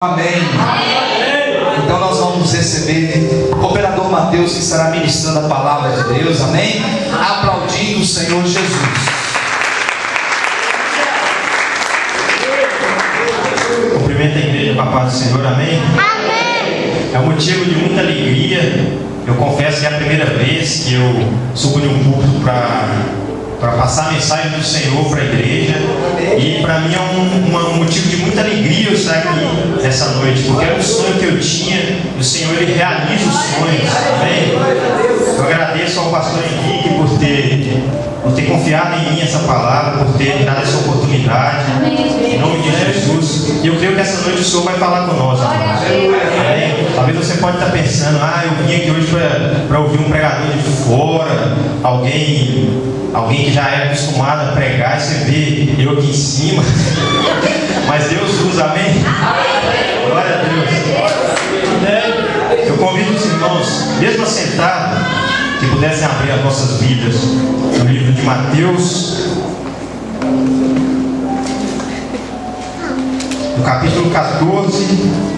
Amém. Então nós vamos receber o operador Mateus, que estará ministrando a palavra de Deus, amém? Aplaudindo o Senhor Jesus. Cumprimento a igreja com a paz do Senhor, amém? É um motivo de muita alegria. Eu confesso que é a primeira vez que eu subo de um púlpito para passar a mensagem do Senhor para a igreja. E para mim é um motivo de muita alegria eu estar aqui essa noite, porque era um sonho que eu tinha e o Senhor ele realiza os sonhos, amém? Eu agradeço ao pastor Henrique por ter confiado em mim essa palavra, por ter me dado essa oportunidade, em nome de Jesus. E eu creio que essa noite o Senhor vai falar com nós, amém? Talvez você pode estar pensando, eu vim aqui hoje para ouvir um pregador de fora, alguém que já é acostumado a pregar, e você vê eu aqui em cima. Mas Deus usa, amém? Glória a Deus. Eu convido os irmãos, mesmo assentados, que pudessem abrir as nossas Bíblias no livro de Mateus, no capítulo 14.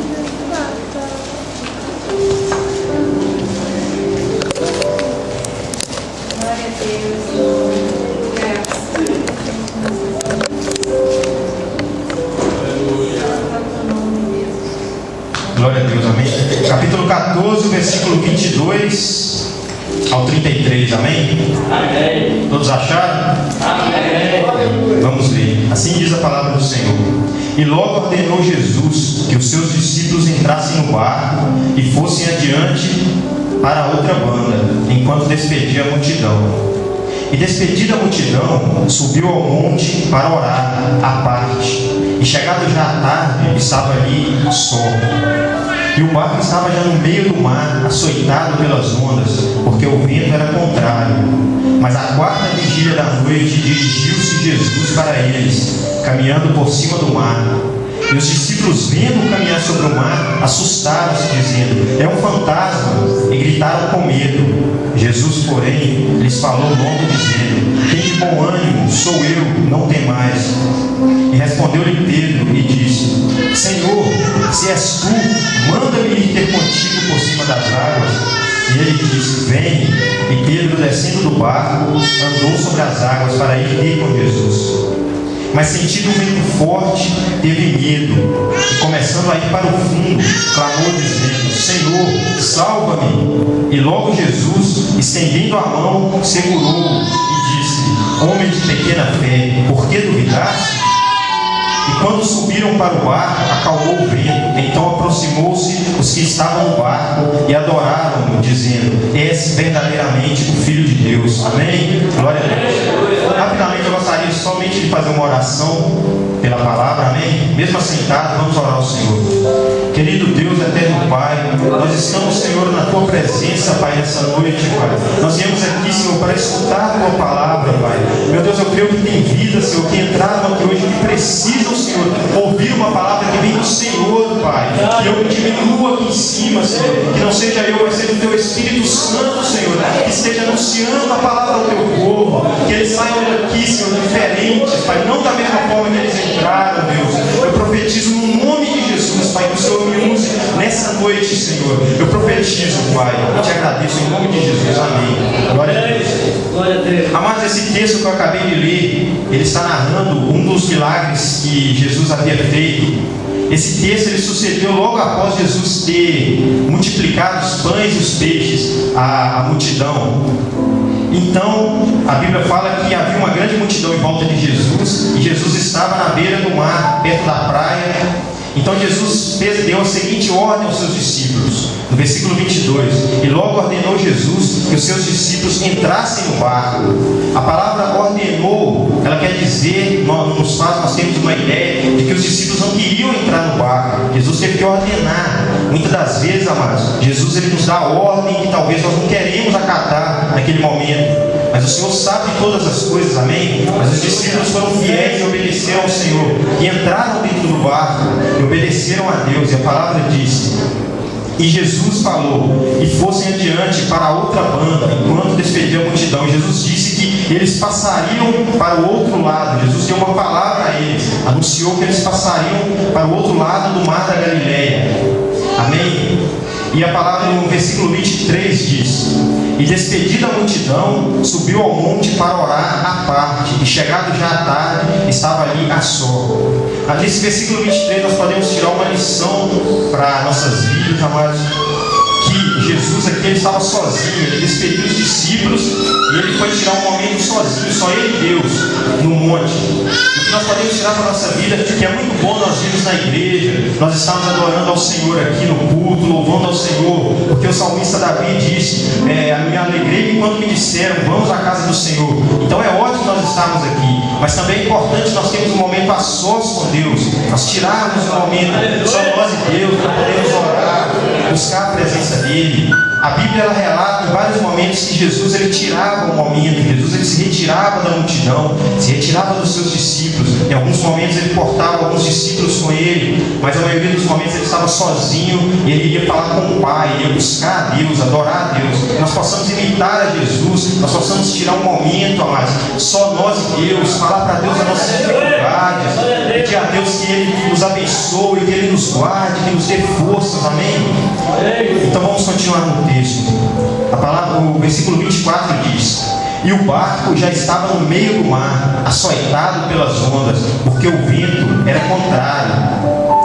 Glória a Deus, amém? Capítulo 14, versículo 22 ao 33, amém? Amém. Todos acharam? Amém. Vamos ler. Assim diz a palavra do Senhor. E logo ordenou Jesus que os seus discípulos entrassem no barco e fossem adiante para a outra banda, enquanto despedia a multidão. E despedida a multidão, subiu ao monte para orar à parte. E chegado já à tarde, estava ali só. E o barco estava já no meio do mar, açoitado pelas ondas, porque o vento era contrário. Mas à quarta vigília da noite, dirigiu-se Jesus para eles, caminhando por cima do mar. E os discípulos, vendo-o caminhar sobre o mar, assustaram-se, dizendo: é um fantasma, e gritaram com medo. Jesus, porém, lhes falou logo, dizendo: tem de bom ânimo, sou eu, não temais. E respondeu-lhe Pedro e disse: Senhor, se és tu, manda-me ir ter contigo por cima das águas. E ele disse: vem. E Pedro, descendo do barco, andou sobre as águas para ir ter com Jesus. Mas sentindo um vento forte, teve medo, e começando a ir para o fundo, clamou dizendo: Senhor, salva-me. E logo Jesus, estendendo a mão, segurou-o e disse: homem de pequena fé, por que duvidaste? E quando subiram para o barco, acalmou o vento. Então aproximou-se os que estavam no barco e adoraram-no, dizendo: és verdadeiramente o Filho de Deus. Amém? Glória a Deus. Rapidamente eu gostaria somente de fazer uma oração pela palavra, amém? Mesmo assentado, vamos orar ao Senhor. Querido Deus, eterno Pai, nós estamos, Senhor, na Tua presença, Pai, nessa noite, Pai. Nós viemos aqui, Senhor, para escutar a Tua palavra, Pai. Meu Deus, eu creio que tem vida, Senhor, que entraram aqui hoje, que precisam, Senhor, ouvir uma palavra que vem do Senhor, Pai. Que eu diminua aqui em cima, Senhor. Que não seja eu, mas seja o Teu Espírito Santo, Senhor, que esteja anunciando a palavra ao Teu povo. Que eles saiam daqui, Senhor, diferentes, Pai. Não da mesma forma que eles entraram, Deus. Eu profetizo no nome de Jesus, Pai, que o Senhor me use nessa noite, Senhor. Eu profetizo, Pai, e te agradeço em nome de Jesus. Amém. Glória a Deus. Glória a Deus. Amados, esse texto que eu acabei de ler, ele está narrando um dos milagres que Jesus havia feito. Esse texto ele sucedeu logo após Jesus ter multiplicado os pães e os peixes à multidão. Então, a Bíblia fala que havia uma grande multidão em volta de Jesus, e Jesus estava na beira do mar, perto da praia. Então Jesus deu a seguinte ordem aos seus discípulos, no versículo 22: e logo ordenou Jesus que os seus discípulos entrassem no barco. A palavra ordenou, ela quer dizer, nós temos uma ideia de que os discípulos não queriam entrar no barco. Jesus teve que ordenar. Muitas das vezes, amados, Jesus ele nos dá a ordem que talvez nós não queremos acatar naquele momento. Mas o Senhor sabe de todas as coisas, amém? Mas os discípulos foram fiéis e obedeceram ao Senhor, e entraram dentro do barco e obedeceram a Deus. E a palavra diz: E Jesus falou, e fossem adiante para a outra banda, enquanto despedia a multidão. E Jesus disse que eles passariam para o outro lado. Jesus deu uma palavra a eles, anunciou que eles passariam para o outro lado do mar da Galileia. Amém? E a palavra no versículo 23 diz: e despedida a multidão, subiu ao monte para orar à parte, e chegado já à tarde, estava ali a só. Nesse versículo 23 nós podemos tirar uma lição para nossas vidas, amados, que Jesus aqui ele estava sozinho, ele despediu os discípulos e ele foi tirar um momento sozinho, só ele e Deus, no monte. O que nós podemos tirar para a nossa vida, que é muito bom nós irmos na igreja, nós estamos adorando ao Senhor aqui no culto, louvando ao Senhor, porque o salmista Davi disse, me alegrei enquanto me disseram, vamos à casa do Senhor. Então é ótimo nós estarmos aqui, mas também é importante nós termos um momento a sós com Deus, nós tirarmos um momento só nós e Deus, para podermos orar, buscar a presença dele. A Bíblia ela relata em vários momentos que Jesus ele tirava um momento, Jesus ele se retirava da multidão, se retirava dos seus discípulos. Em alguns momentos ele portava alguns discípulos com ele, mas a maioria dos momentos ele estava sozinho e ele iria falar com o Pai, ele ia buscar a Deus, adorar a Deus. Que nós possamos imitar a Jesus, nós possamos tirar um momento, amados, só nós e Deus, falar para Deus as nossas dificuldades, pedir a Deus que Ele nos abençoe, que Ele nos guarde, que nos dê forças, amém? Então vamos continuar no texto. A palavra, o versículo 24 diz: e o barco já estava no meio do mar, açoitado pelas ondas, porque o vento era contrário.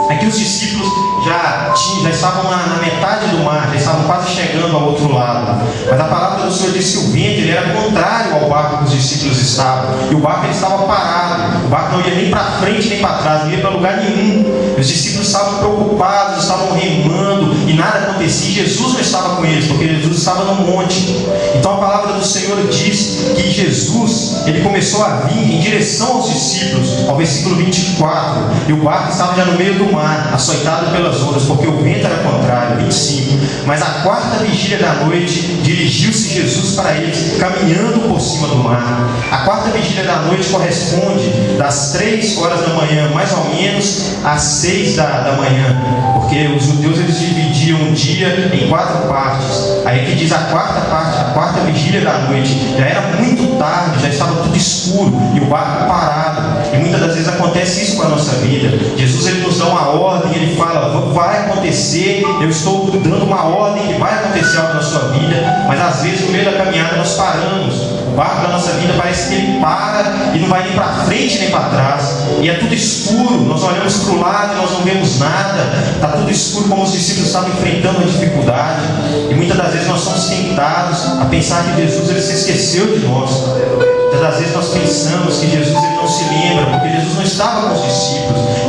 Aqui os discípulos já estavam na metade do mar, já estavam quase chegando ao outro lado. Mas a palavra do Senhor diz que o vento ele era contrário ao barco que os discípulos estavam. E o barco ele estava parado. O barco não ia nem para frente nem para trás, não ia para lugar nenhum. Os discípulos estavam preocupados, estavam remando e nada acontecia. E Jesus não estava com eles, porque Jesus estava no monte. Então a palavra do Senhor diz que Jesus ele começou a vir em direção aos discípulos, ao versículo 24. E o barco estava já no meio do mar, açoitado pelas ondas, porque o vento era contrário. 25. Mas à quarta vigília da noite, dirigiu-se Jesus para eles, caminhando por cima do mar. A quarta vigília da noite corresponde das 3 horas da manhã, mais ou menos, às 6 da manhã, porque os judeus eles dividiam um dia em 4 partes. Aí que diz a quarta parte, a quarta vigília da noite, já era muito tarde, já estava tudo escuro e o barco parado. E muitas das vezes acontece isso com a nossa vida. Jesus ele nos dá uma ordem, ele fala, vai acontecer, eu estou dando uma ordem que vai acontecer algo na sua vida, mas às vezes no meio da caminhada nós paramos. O barco da nossa vida parece que ele para e não vai nem para frente nem para trás, e é tudo escuro, nós olhamos para o lado e nós não vemos nada, está tudo escuro, como os discípulos estavam enfrentando a dificuldade. E muitas das vezes nós somos tentados a pensar que Jesus ele se esqueceu de nós. Muitas das vezes nós pensamos que Jesus ele não se lembra, porque Jesus não estava com os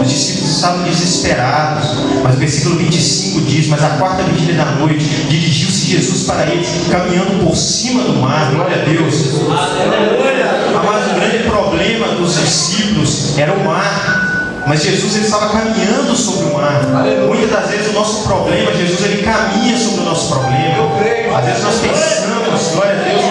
discípulos estavam desesperados. Mas o versículo 25 diz: mas a quarta vigília da noite, dirigiu-se Jesus para eles, caminhando por cima do mar. Glória a Deus. Mas o grande problema dos discípulos era o mar, mas Jesus ele estava caminhando sobre o mar. Muitas das vezes o nosso problema, Jesus ele caminha sobre o nosso problema. Às vezes nós pensamos, glória a Deus,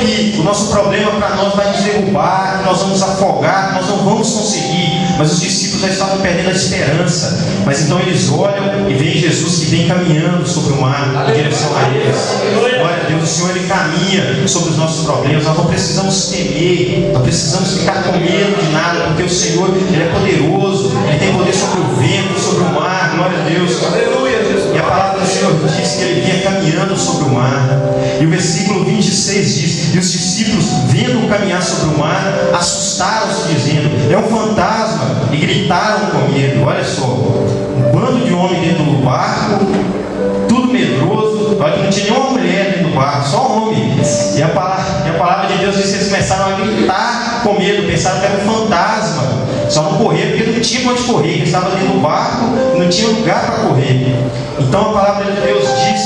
que o nosso problema para nós vai nos derrubar, que nós vamos afogar, que nós não vamos conseguir. Mas os discípulos já estavam perdendo a esperança. Mas então eles olham e veem Jesus que vem caminhando sobre o mar em direção a eles. Glória a Deus, o Senhor ele caminha sobre os nossos problemas. Nós não precisamos temer, não precisamos ficar com medo de nada, porque o Senhor ele é poderoso, ele tem poder sobre o vento, sobre o mar. Glória a Deus. E a palavra do Senhor diz que ele vinha caminhando sobre o mar. E o versículo 26 diz: e os discípulos, vendo-o caminhar sobre o mar, assustaram-se, dizendo: é um fantasma, e gritaram com medo. Olha só, um bando de homens dentro do barco, tudo medroso. Olha que não tinha nenhuma mulher dentro do barco, só homem. E a palavra de Deus diz que eles começaram a gritar com medo, pensaram que era um fantasma. Só não correr porque não tinha onde correr, eles estavam dentro do barco, não tinha lugar para correr. Então a palavra de Deus diz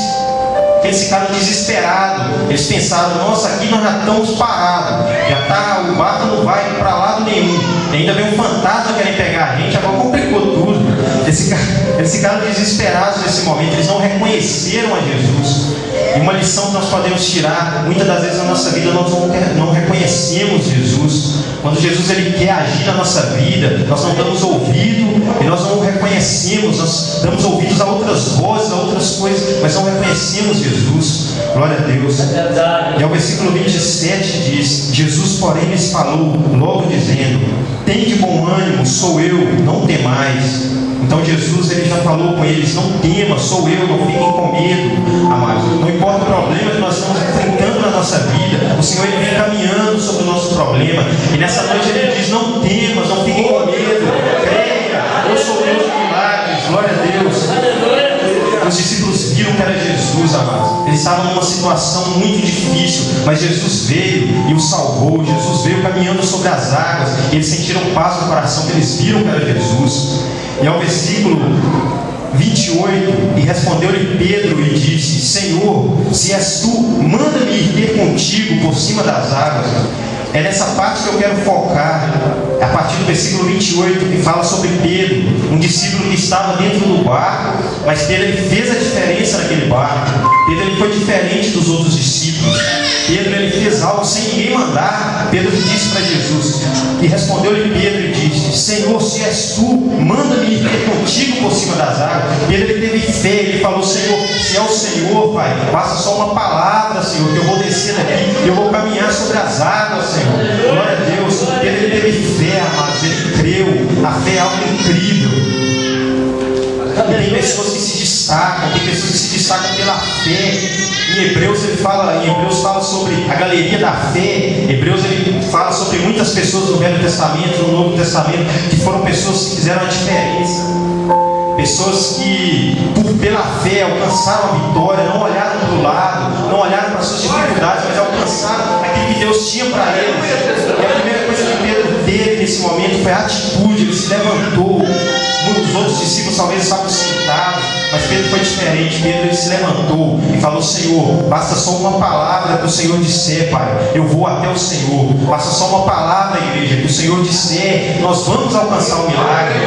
que eles ficaram desesperados. Eles pensaram: nossa, aqui nós já estamos parados, o barco não vai para lado nenhum, ainda vem um fantasma querendo pegar a gente, agora complicou tudo. Eles ficaram desesperados nesse momento, eles não reconheceram a Jesus. E uma lição que nós podemos tirar: muitas das vezes na nossa vida nós não reconhecemos Jesus. Quando Jesus ele quer agir na nossa vida, nós não damos ouvido e nós não reconhecemos, nós damos ouvidos a outras vozes, a outras coisas, mas não reconhecemos Jesus. Glória a Deus. E ao versículo 27 diz: Jesus, porém, lhes falou, logo dizendo: tende bom ânimo, sou eu, não temais. Então Jesus ele já falou com eles: não tema, sou eu, não fiquem com medo, amados. Não importa o problema que nós estamos enfrentando na nossa vida, o Senhor ele vem caminhando sobre o nosso problema. E nessa noite ele diz: não temas, não fiquem com medo, creia, eu sou Deus de milagres. Glória a Deus. Os discípulos viram que era Jesus, amados. Eles estavam numa situação muito difícil, mas Jesus veio e os salvou. Jesus veio caminhando sobre as águas. E eles sentiram paz no coração, que eles viram que era Jesus. E ao versículo 28, e respondeu-lhe Pedro e disse: Senhor, se és tu, manda-me ir ter contigo por cima das águas. É nessa parte que eu quero focar, a partir do versículo 28, que fala sobre Pedro, um discípulo que estava dentro do barco, mas Pedro ele fez a diferença naquele barco. Pedro ele foi diferente dos outros discípulos. Pedro ele fez algo sem ninguém mandar. Pedro disse para Jesus, e respondeu-lhe Pedro e disse: Senhor, se és tu, manda-me ir ter contigo por cima das águas. Pedro ele teve fé, ele falou: Senhor, se é o Senhor, Pai, basta só uma palavra, Senhor, que eu vou descer daqui, eu vou caminhar sobre as águas, Senhor. Glória a Deus. Pedro ele teve fé, amados, ele creu. A fé é algo incrível. Tem pessoas que se destacam, tem pessoas que se destacam pela fé. Em Hebreus fala sobre a galeria da fé. Hebreus ele fala sobre muitas pessoas no Velho Testamento, no Novo Testamento, que foram pessoas que fizeram a diferença. Pessoas que, pela fé, alcançaram a vitória, não olharam para o lado, não olharam para as suas dificuldades, mas alcançaram aquilo que Deus tinha para eles. E a primeira coisa que Pedro teve nesse momento foi a atitude. Ele se levantou. Muitos outros discípulos talvez estavam sentados, mas Pedro foi diferente. Pedro ele se levantou e falou: Senhor, basta só uma palavra que o Senhor disser, Pai, eu vou até o Senhor. Basta só uma palavra, igreja, que o Senhor disser, nós vamos alcançar o milagre.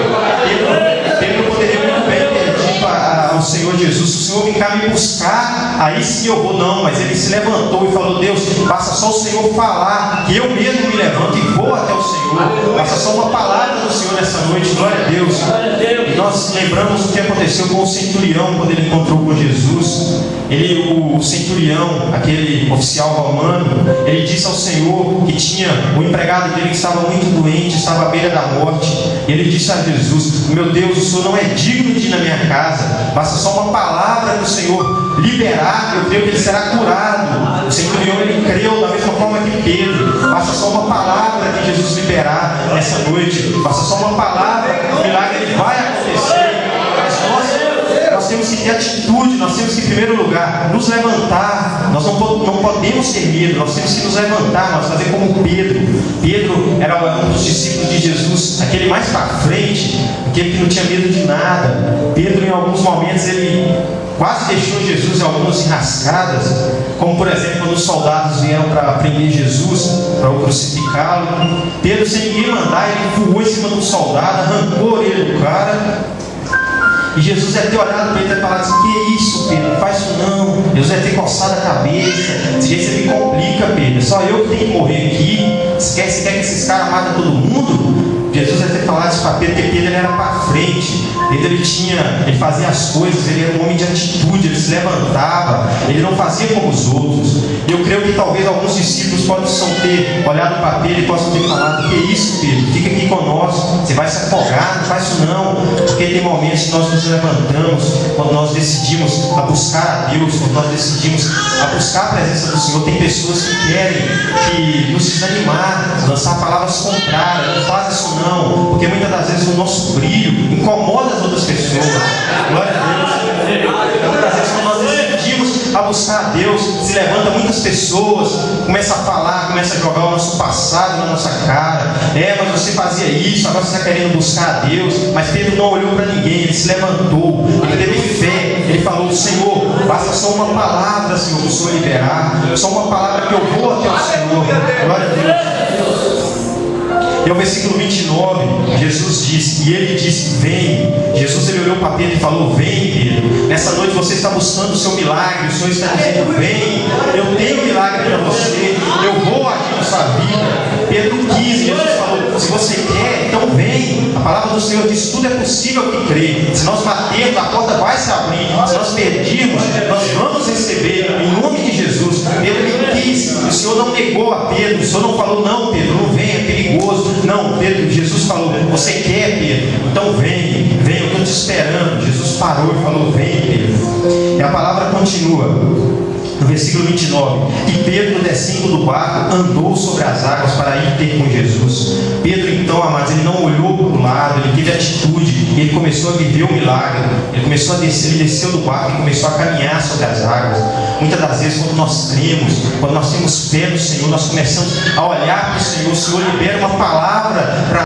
Pedro poderia muito bem ter dito ao Senhor Jesus: o Senhor vem cá me buscar, aí sim eu vou. Não, mas ele se levantou e falou: Deus, basta só o Senhor falar, que eu mesmo me levanto e vou até o Senhor. Basta só uma palavra do Senhor nessa noite. Glória a Deus. E nós lembramos o que aconteceu com o centurião quando ele encontrou com Jesus. O centurião, aquele oficial romano, ele disse ao Senhor que tinha um empregado dele que estava muito doente, estava à beira da morte. E ele disse a Jesus: meu Deus, o Senhor não é digno de ir na minha casa, basta só uma palavra que o Senhor liberar, eu creio que ele será curado. O centurião ele creu da mesma forma que Pedro. Basta só uma palavra que Jesus liberar nessa noite, basta só uma palavra, o milagre ele vai acontecer. Mas nós temos que ter atitude, nós temos que, em primeiro lugar, nos levantar. Nós não podemos ter medo, nós temos que nos levantar, nós fazer como Pedro. Pedro era um dos discípulos de Jesus, aquele mais para frente, aquele que não tinha medo de nada. Pedro, em alguns momentos, ele quase deixou Jesus em algumas enrascadas, como por exemplo quando os soldados vieram para prender Jesus, para o crucificá-lo. Pedro, sem ninguém mandar, ele voou em cima de um soldado, arrancou a orelha do cara. E Jesus deve ter olhado para ele e falado assim: que isso, Pedro, não faz isso não. Jesus deve ter coçado a cabeça: desse jeito você me complica, Pedro, é só eu que tenho que morrer aqui. Você quer que esses caras matem todo mundo? Jesus deve ter falado isso para Pedro, porque Pedro ele era para frente. Pedro ele fazia as coisas, ele era um homem de atitude, ele se levantava, ele não fazia como os outros. E eu creio que talvez alguns discípulos possam ter olhado para Pedro e possam ter falado: que isso, Pedro, fica aqui conosco, você vai se afogar, não faz isso não. Porque tem momentos que nós nos levantamos, quando nós decidimos a buscar a Deus, quando nós decidimos a buscar a presença do Senhor. Tem pessoas que querem nos desanimar, lançar palavras contrárias. Não faz isso não, porque muitas das vezes o nosso brilho incomoda as outras pessoas. Glória a Deus. Muitas vezes quando nós decidimos a buscar a Deus, se levanta muitas pessoas, começa a falar, começa a jogar o nosso passado na nossa cara. Mas você fazia isso, agora você está querendo buscar a Deus. Mas Pedro não olhou para ninguém, ele se levantou, ele teve fé, ele falou: Senhor, basta só uma palavra, Senhor, que o Senhor liberar, só uma palavra que eu vou até o Senhor. Glória a Deus. E ao versículo 29, Jesus disse, e ele disse: vem. Jesus ele olhou para Pedro e falou: vem, Pedro. Nessa noite você está buscando o seu milagre. O Senhor está dizendo: vem, eu tenho milagre para você, eu vou agir na sua vida. Pedro 15, Jesus você quer, então vem. A palavra do Senhor diz: tudo é possível que crê. Se nós batermos, a porta vai se abrir. Se nós pedirmos, nós vamos receber, em nome de Jesus. Pedro ele quis, o Senhor não negou a Pedro. O Senhor não falou: não, Pedro, não vem, é perigoso. Não, Pedro, Jesus falou: você quer, Pedro? Então vem, eu estou te esperando. Jesus parou e falou: vem, Pedro. E a palavra continua no versículo 29. E Pedro, descendo do barco, andou sobre as águas para ir ter com Jesus. Pedro, então, amados, ele não olhou para o lado, ele teve atitude, e ele começou a viver o milagre. Ele começou a descer, ele desceu do barco e começou a caminhar sobre as águas. Muitas das vezes, quando nós cremos, quando nós temos fé no Senhor, nós começamos a olhar para o Senhor libera uma palavra para